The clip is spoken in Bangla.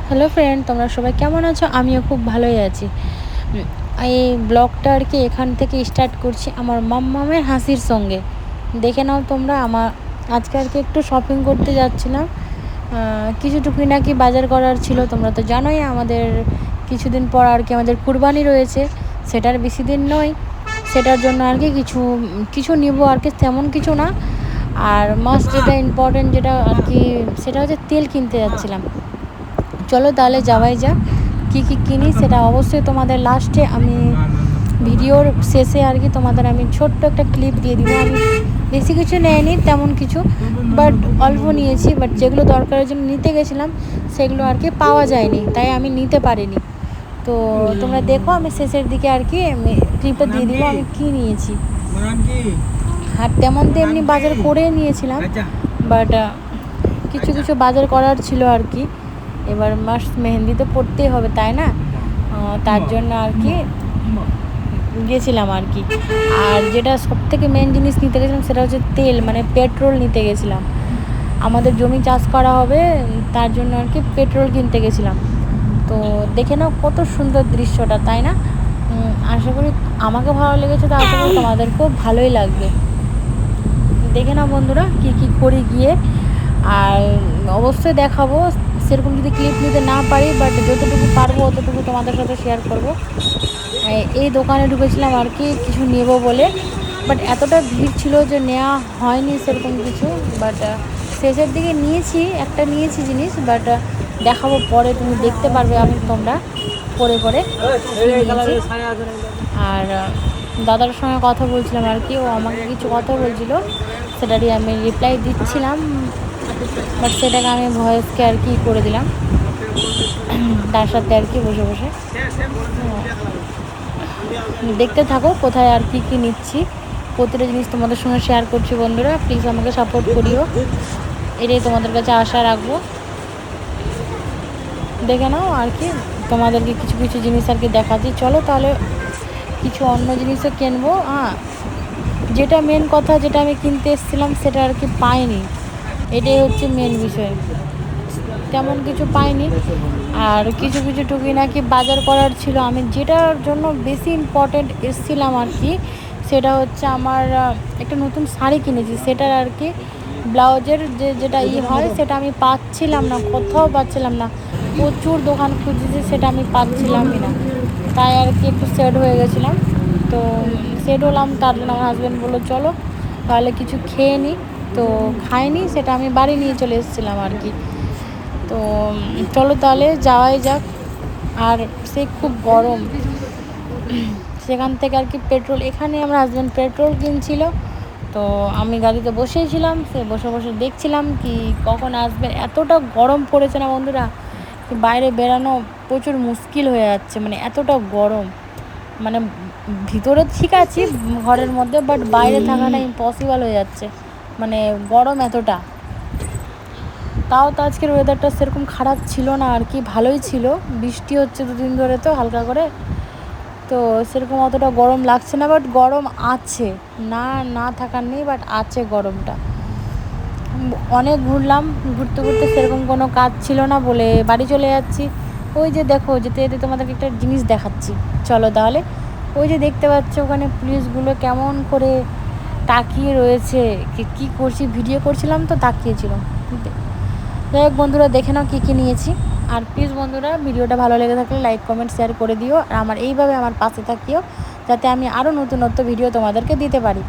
হ্যালো ফ্রেন্ড, তোমরা সবাই কেমন আছো? আমিও খুব ভালোই আছি। এই ব্লগটা আর কি এখান থেকে স্টার্ট করছি আমার মাম্মামের হাসির সঙ্গে। দেখে নাও তোমরা। আজকে আর কি একটু শপিং করতে যাচ্ছিলাম, কিছু টুকিনাকি বাজার করার ছিল। তোমরা তো জানোই আমাদের কিছুদিন পর আর কি আমাদের কুরবানি রয়েছে, সেটার বেশি দিন নয়। সেটার জন্য আর কি কিছু কিছু নিব আর কি, তেমন কিছু না। আর মাস্ট যেটা ইম্পর্টেন্ট যেটা আর কি, সেটা হচ্ছে তেল কিনতে যাচ্ছিলাম। চলো তাহলে যাওয়াই যাক। কী কী কিনি সেটা অবশ্যই তোমাদের লাস্টে আমি ভিডিওর শেষে আর কি তোমাদের আমি ছোট্ট একটা ক্লিপ দিয়ে দিব। আমি বেশি কিছু নেয়নি তেমন কিছু, বাট অল্প নিয়েছি। বাট যেগুলো দরকারের জন্য নিতে গেছিলাম সেগুলো আর কি পাওয়া যায়নি, তাই আমি নিতে পারিনি। তো তোমরা দেখো, আমি শেষের দিকে আর কি ক্লিপে দিয়ে দিব আমি কী নিয়েছি। আর তেমন তো এমনি বাজার করে নিয়েছিলাম, বাট কিছু কিছু বাজার করার ছিল আর কি। এবার মাস্ট মেহেন্দি তো পড়তেই হবে, তাই না? তার জন্য আর কি গেছিলাম আর কি। আর যেটা সবথেকে মেন জিনিস নিতে গেছিলাম সেটা হচ্ছে তেল, মানে পেট্রোল নিতে গেছিলাম। আমাদের জমি চাষ করা হবে, তার জন্য আর কি পেট্রোল কিনতে গেছিলাম। তো দেখে নাও কত সুন্দর দৃশ্যটা, তাই না? আশা করি আমাকে ভালো লেগেছে, তো আশা করি তোমাদেরকেও ভালোই লাগবে। দেখে নাও বন্ধুরা কী কী করি গিয়ে। আর অবশ্যই দেখাবো, সেরকম যদি ক্লিপ নিতে না পারি, বাট যতটুকু পারবো অতটুকু তোমাদের সাথে শেয়ার করব। এই দোকানে ঢুকেছিলাম আর কি কিছু নেব বলে, বাট এতটা ভিড় ছিল যে নেওয়া হয়নি সেরকম কিছু। বাট শেষের দিকে নিয়েছি জিনিস, বাট দেখাবো পরে, তুমি দেখতে পারবে আমি তোমরা পরে পরে নিয়েছি। আর দাদার সঙ্গে কথা বলছিলাম আর কি, ও আমাকে কিছু কথা বলছিল, সেটারই আমি রিপ্লাই দিচ্ছিলাম। বাট সেটাকে আমি ভয়েসকে আর কি করে দিলাম তার সাথে আর কি বসে বসে। দেখতে থাকো কোথায় আর কি নিচ্ছি, প্রতিটা জিনিস তোমাদের সঙ্গে শেয়ার করছি। বন্ধুরা প্লিজ আমাকে সাপোর্ট করিও, এটাই তোমাদের কাছে আশা রাখবো। দেখে নাও আর কি তোমাদেরকে কিছু কিছু জিনিস আর কি দেখাচ্ছি। চলো তাহলে কিছু অন্য জিনিসও কিনবো। যেটা মেন কথা, যেটা আমি কিনতে এসেছিলাম সেটা আর কি পাইনি, এটাই হচ্ছে মেন বিষয়। তেমন কিছু পাইনি। আর কিছু কিছু টুকিনাকি বাজার করার ছিল। আমি যেটার জন্য বেশি ইম্পর্টেন্ট এসেছিলাম আর কি, সেটা হচ্ছে আমার একটা নতুন শাড়ি কিনেছি, সেটার আর কি ব্লাউজের যেটা হয় সেটা আমি পাচ্ছিলাম না, কোথাও পাচ্ছিলাম না। প্রচুর দোকান খুঁজেছি, সেটা আমি পাচ্ছিলামই না। তাই আর কি একটু সেট হয়ে গেছিলাম। তো সেট হলাম, তার জন্য আমার হাজব্যান্ড বললো চলো তাহলে কিছু খেয়ে নিই। তো খাইনি, সেটা আমি বাড়ি নিয়ে চলে এসেছিলাম আর কি। তো চলো তাহলে যাওয়াই যাক। আর সে খুব গরম, সেখান থেকে আর কি পেট্রোল, এখানে আমার হাজব্যান্ড পেট্রোল কিনছিল। তো আমি গাড়িতে বসেই ছিলাম, সে বসে বসে দেখছিলাম কি কখন আসবে। এতটা গরম পড়েছে না বন্ধুরা, বাইরে বেরানো প্রচুর মুশকিল হয়ে যাচ্ছে, মানে এতটা গরম। মানে ভিতরে ঠিক আছি ঘরের মধ্যে, বাট বাইরে থাকাটা ইম্পসিবল হয়ে যাচ্ছে, মানে গরম এতটা। তাও তো আজকের ওয়েদারটা সেরকম খারাপ ছিল না আর কি, ভালোই ছিল। বৃষ্টি হচ্ছে দুদিন ধরে তো হালকা করে, তো সেরকম অতটা গরম লাগছে না। বাট গরম আছে, না না থাকার নেই, বাট আছে গরমটা। অনেক ঘুরলাম, ঘুরতে ঘুরতে সেরকম কোনো কাজ ছিল না বলে বাড়ি চলে যাচ্ছি। ওই যে দেখো, যেতে যেতে তোমাদেরকে একটা জিনিস দেখাচ্ছি, চলো তাহলে। ওই যে দেখতে পাচ্ছ ওখানে পুলিশগুলো কেমন করে তাকিয়ে রয়েছে, কি করছি, ভিডিও করছিলাম তো তাকিয়েছিল। যাই হোক বন্ধুরা, দেখে নাও কী কী নিয়েছি। আর প্লিজ বন্ধুরা, ভিডিওটা ভালো লেগে থাকলে লাইক কমেন্ট শেয়ার করে দিও। আর এইভাবে আমার পাশে থাকিও, যাতে আমি আরও নতুন ভিডিও তোমাদেরকে দিতে পারি।